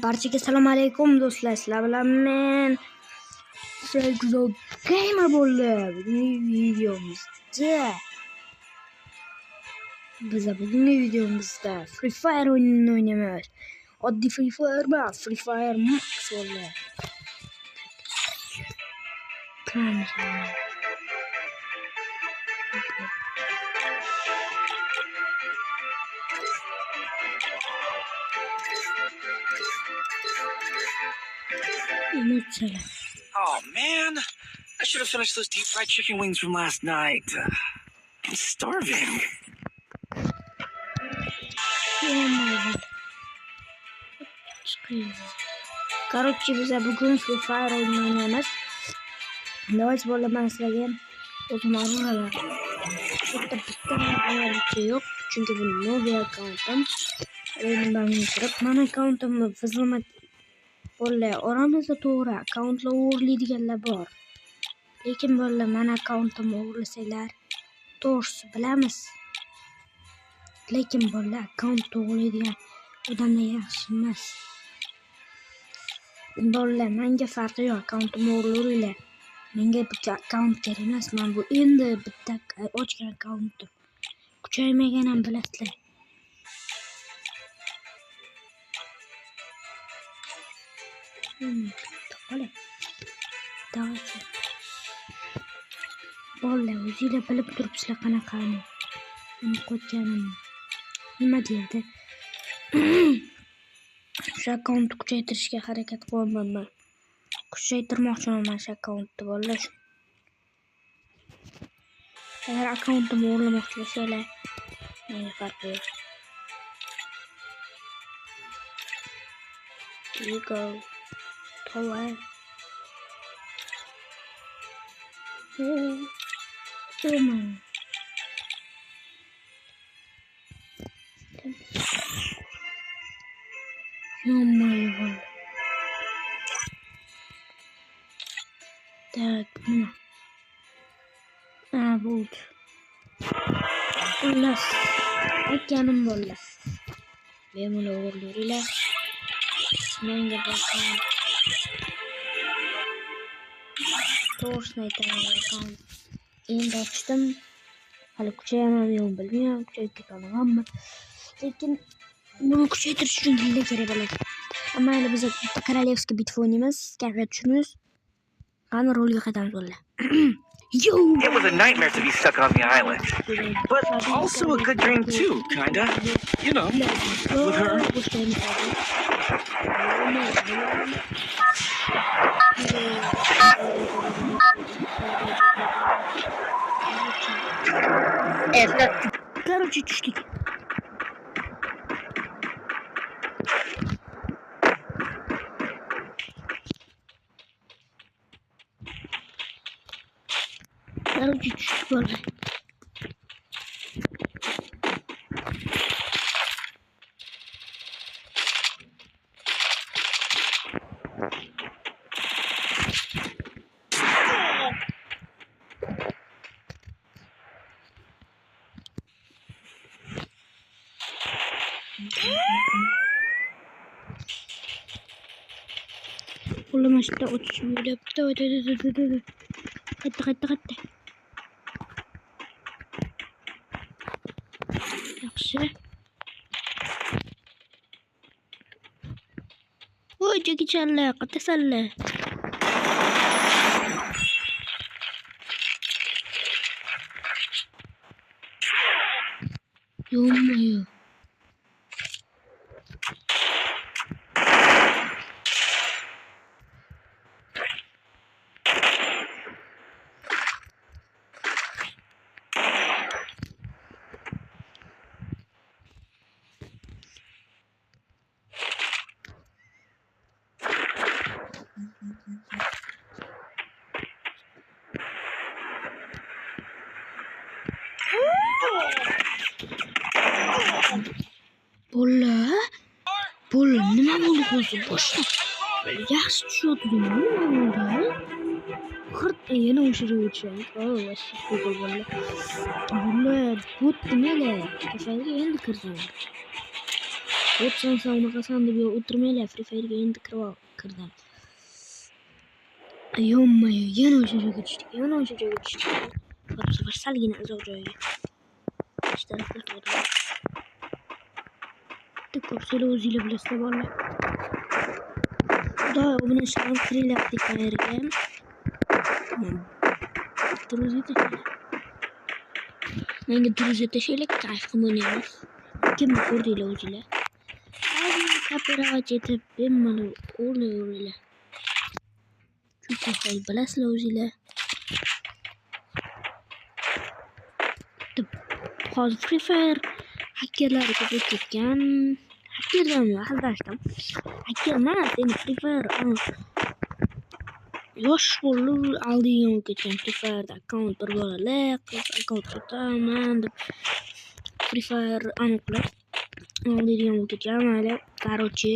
Barchaga assalomu alaykum do'stlar. Sizlar bilan men Seyguzo Gamer bo'ldi. Bugungi videomizda Free Fire o'yinini o'ynaymiz. Oddiy Free Fire emas, Free Fire Max bo'ldi. Oh man, I should have finished those deep fried chicken wings from last night. I'm starving. Короче, bize bugün Free Fire oynayacağız. Давайте ben sizlerle uzun aralar. Burada bir şey yok. Çünkü bu Novi account'um. Ben girip mana account'umni fizlamat bo'ldi. Oramizda to'g'ri accountlar o'g'irlaydiganlar bor. Lekin bo'ldi mana account'imni o'g'irlasanglar to'g'risi bilamiz. Lekin bo'ldi account o'g'irlaydigan odamlar yaxshi emas. Bo'ldi menga farqi yo'q, account'imni o'g'irlaydilar. Menga bitta account kerak emas. Men bu endi bitta ochgan account'im. Kuchaymagan ham bilasizlar. Давайте. Bo'ldi, o'zingizlar bilib turibsizlar qanaqani. Uni qo'yganim. Nima deydi? Shu akkauntni kuchaytirishga harakat qilyapman. Kuchaytirmoqchiman shu akkauntni bo'ldi. Agar akkauntni o'g'irlamoqchi bo'lsanglar, menga farqi yo'q. Here you go. Tower. Oh man. Oh my god. Так, ну. Вот. Ulas. Aytganim bo'ldi. Men buni o'g'irlaylar. Menga boqing. To'g'risini aytaman. Endi ochdim. Hali kuchayaman yo'q bilmayman, kuchayib ketamanmi. Lekin buni kuchaytirish uchun gilda kerak bo'ladi. Ammo endi biz bitta korolevskiy bitva o'ynaymiz. Kayfiyat tushunamiz. Qani rolga qaytamiz bo'ldi. It was a nightmare to be stuck on the island, but also a good dream too, kinda. You know, with her. Короче, düştük. Короче, düştük böyle. Oğlum aşağıda uçuyor. Hadi. Yaxshi. Voy, Jackie Chanlar, qatasanlar. Yo'qmi? Bolla nima bo'ldi o'zi boshqa? Yaxshi tushadi nima bo'ldi? Xirtda yana o'shirib o'tishadi. Voshib bo'ldi. Bunda bot nimalar? Kafasiga endi kirgan. O'tsan unaqasan deb o'tirmaylar, Free Fire'ga endi kirdim. Yommayo, yana o'sha joyga tushdik. Bu safar salgina uzoq joyga. İşte arkadaşlar. Ko'pchilik o'zinglar bilasizlar bolalar. Xudo obuna sham qilyapti qayerga. Druzita. Menga druzita shaylik kayf qilib o'ynaymiz. Kimni ko'rdinglar o'zinglar? Hozir kapirovach etib bemalol o'ylayveringlar. Chunki hozir bilasizlar o'zinglar. Hozir Free Fire hakkerlar ko'payib ketgan. Hakkerdan aldashdim. Hacker emas, endi Free Fire yosh bo'lib aldigan bo'lib ketgan. Free Fire'da akkaunt bir bolalar, akkaunt sotaman deb Free Fire aniqlab oladigan bo'lib ketgan. Mayli, короче,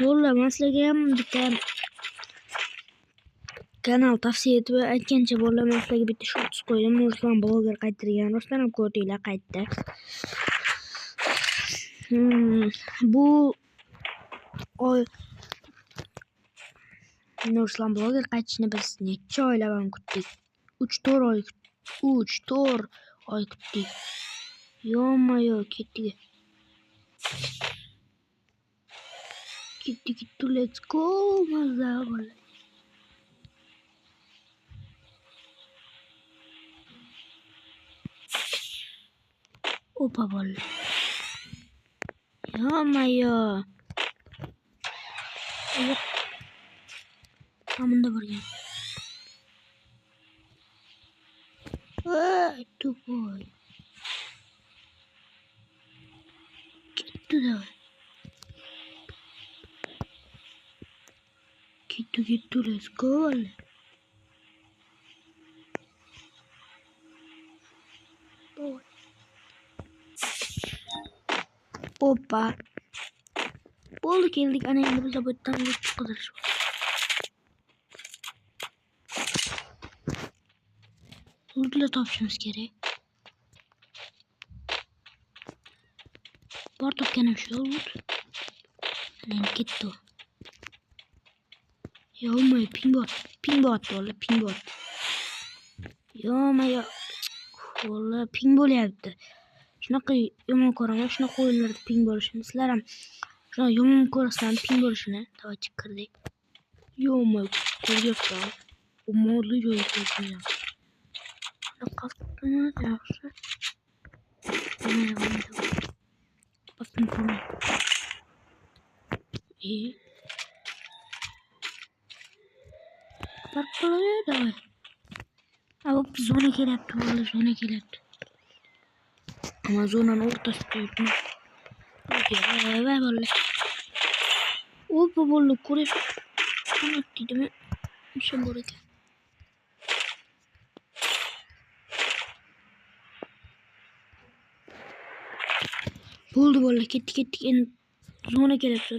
yo'llar men sizlarga ham bitta kanal tavsiya etib aytgancha bolalar, men sizlarga bitta shorts qo'ydim. Ruslan bloger qaytargan. Ruslan ham ko'rdinglar qaytdi. Bu oy Ruslan bloger qaytishini biz necha oylab kutdik. 3-4 oy kutdik. Yo'mayo, ketdi. Let's go, mazza bo'ldi. Opa bo'ldi. Yo'mayo. Hamında borgan. Tupoy. Ketdi da. Ketdi, let's go. Opa. Bo'ldi, keldik. Ana endi biz bu yerdan qidirish. Loot'la topishimiz kerak. Bor topganim shu loot. Ana ketdi. Yo'may, pingbot bo'ldi, pingbot. Yo'may. Qo'lla ping bo'lyapti. Shunaqa yomon ko'raman, shunaqa o'yinlarda ping bo'lishini. Sizlar ham shuna yomon ko'rasizlar ping bo'lishini. Davaychi kirdik. Yo'may, ko'ryapsan. U modli joyga qo'ygan. Qafqatni yaxshi. Qafqatni ko'rmay. Parqolaya davay. Abi zona kelyapti, bo'ldi, zona kelyapti. Ama zonanın o'rtasida yuribman. Voy bo'ldi. Opa bo'ldi, ko'rish. Qanot deydimi? O'sha bor ekan. Bo'ldi, ketdik. Endi zona kelyapti,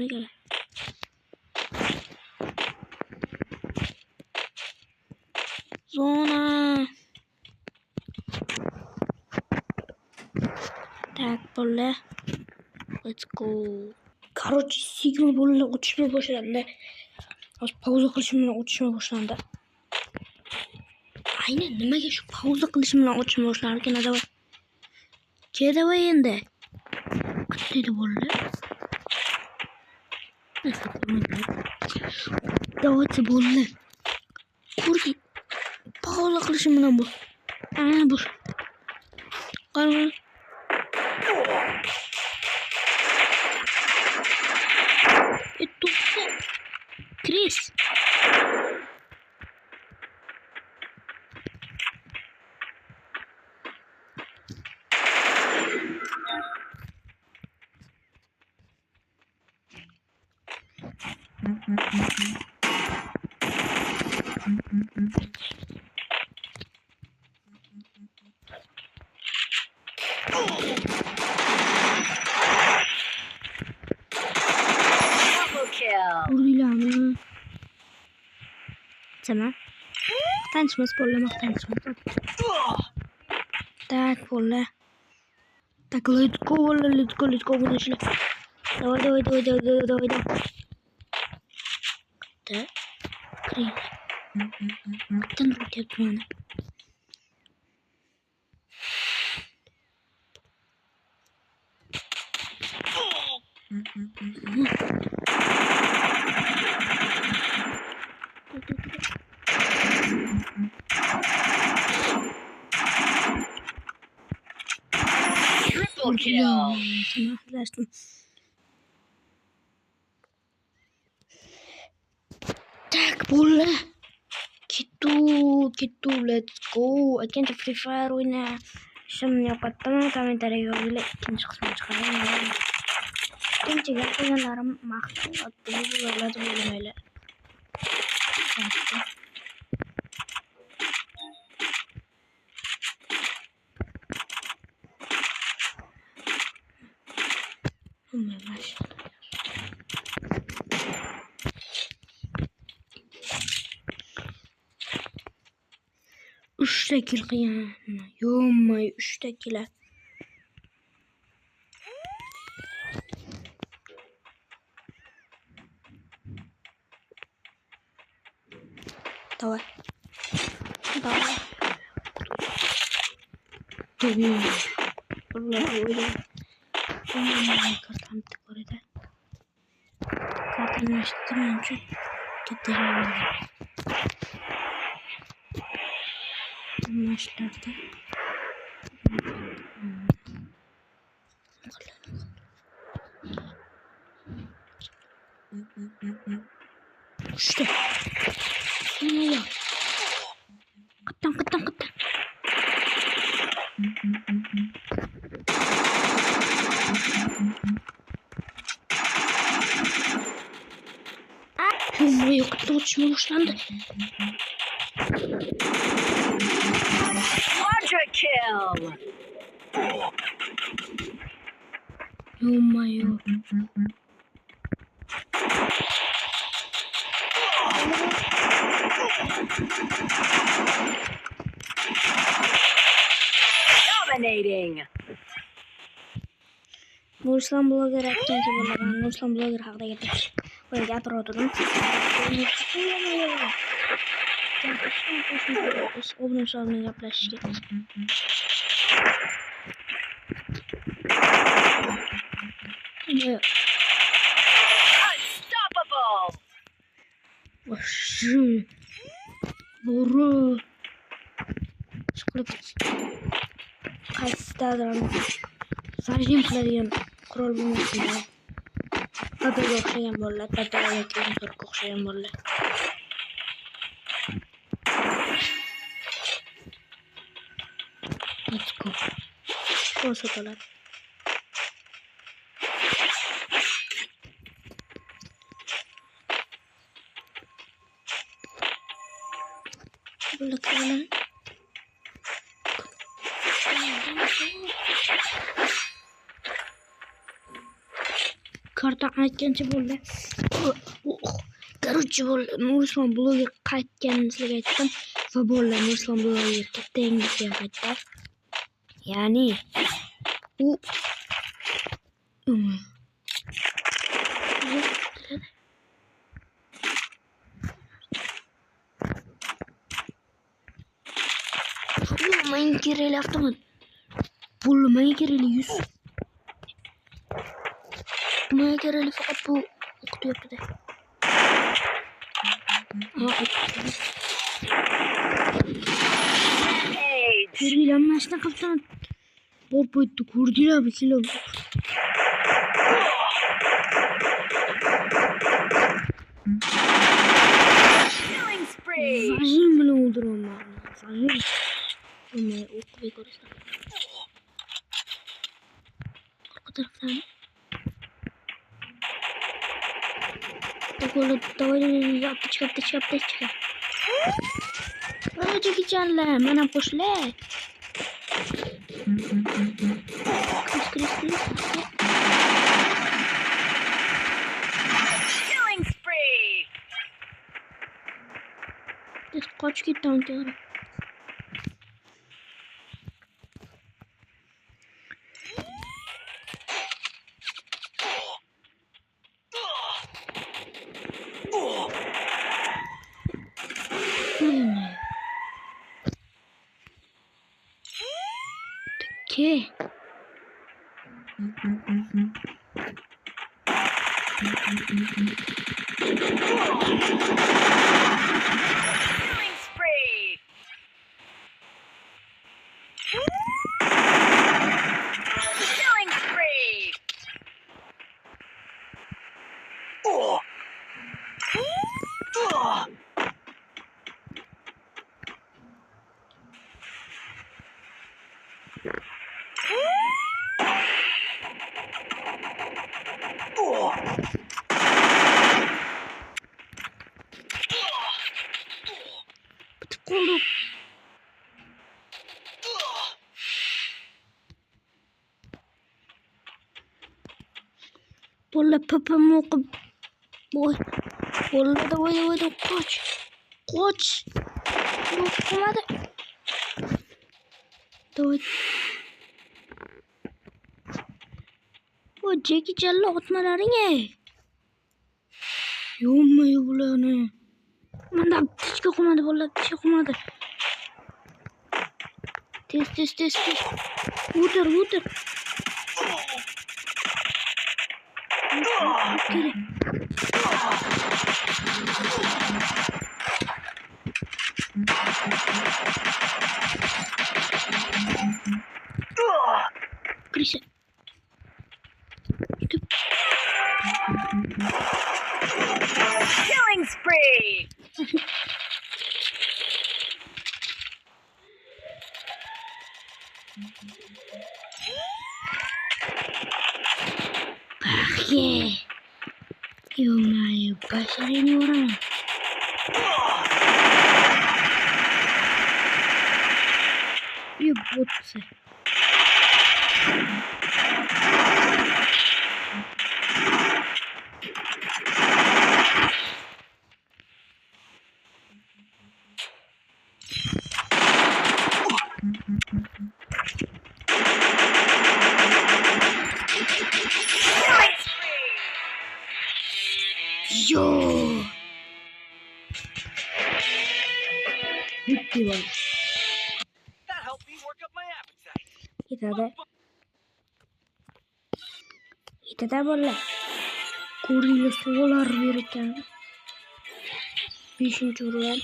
Zona. Tak, bolla. Let's go. Короче, Sigma bolla o'tishmay boshlandi. Hozir pauza qilishim bilan o'tishmay boshlandi. Aynan nimaga shu pauza qilishim bilan o'tishmay boshlandi ekan adava. Kedavay endi. Qitdi bolla. Davaychi bolla. Ko'rdi. Pauza qilishim bilan bu. Ana bu. Qara. Chris. Urilami. Tamam. Tanışmaz bolla, tanışmaz. Tak bolla. Tak let's go bolla, let's go bunu şöyle. Давай. Да. Крин. Там ракет плана. Triple kill. Так, була. Киту, let's go. Ikkinchi Free Fire o'yna. Ishimni yo'qotdim, kommentariyaga yozinglar. Ikkinchi qismini chiqaraman. Ikkinchiga qilganlarim maqtov oddiy bo'ladi bo'lmaylar. Üçte kill qilgan. Yo'may, 3ta kill. Давай. Kartam tıklarıydı. Kartını açtım önce. Gidelim. Başladı. İşte. Ne ya? Kıttan. Buraya kıtta uçma başlandı. Quadra kill. Yo'may. Dominating. Nurslan Blogger ikkinchi bo'laman. Nurslan Blogger haqida gapirish. Qo'yga gapirib o'tirdim. Obunachlarni gaplashishga. Unstoppable. Вообще. Бора. Chiqib qaysidadir zajim qiladigan qurol bo'lmasin. Dadaga o'xshagan bolalar, dadaga yoki imperatorga o'xshagan bolalar. Let's go. Ko'rsatalar. Bularni karta aytgancha bo'ldi. Короче, Nurslan Blogger qaytganini sizlarga aytdim va bolalar Nurslan Blogger katta yangilik qaytdi. Ya'ni u Bulmayın kireli avtomat. Bulmayın kireli 100. Bulmayın kireli fakat bu kutu yaptı. Kireli anlaşına kaptan. Bor boyuttu kurdiler bir kilo. Killing spree. Zajim bile öldürüyorum ben. Zajim. Ama o bir görürsen. Arka taraftan. Давай, аптечка. Jackie Chan'la, mana qo'shlar. Killing spree. Biz qoch ketdim to'g'ri. Okay. Killing spree. Killing spree. Oldu. Bolla papamı okup bolla da oyda koç. Koç. Yok okumadı. Давай. O Jackie Chan'la otmaları ne? Yo'qmi bularni. Manda hech okumadı bolla, hech okumadı. Tez. O'tir. Krisa. Killing spree. Ye. Yo, başarı ini orang. Ya bot sih. Killing spree. Yo. Bitti lan. That helped me work up my appetite. Kita da bolla. Kurili solar verirken. 5-chi o'rin.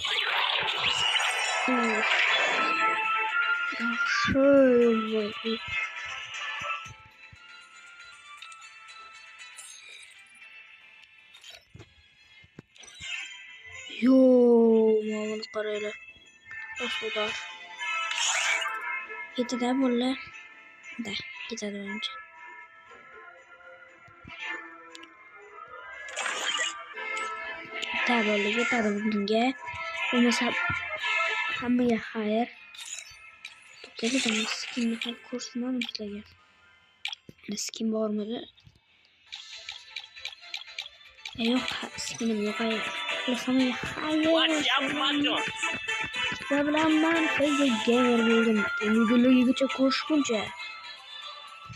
Yaxshi. Yo, ma'lum qaraylar. Osudar. Ketadi bolla. Da, ketadi menimcha. Tabiiy ketadi bunga. Bo'lmasa hammaga xayr. To'xtaylik, skinni ham ko'rsatmadim sizlarga. Skin bormidi? Yo'q, skinim yo'q. Hammaga xayr. Sizlar bilan men Gamer bo'ldim. Videolargacha ko'rishguncha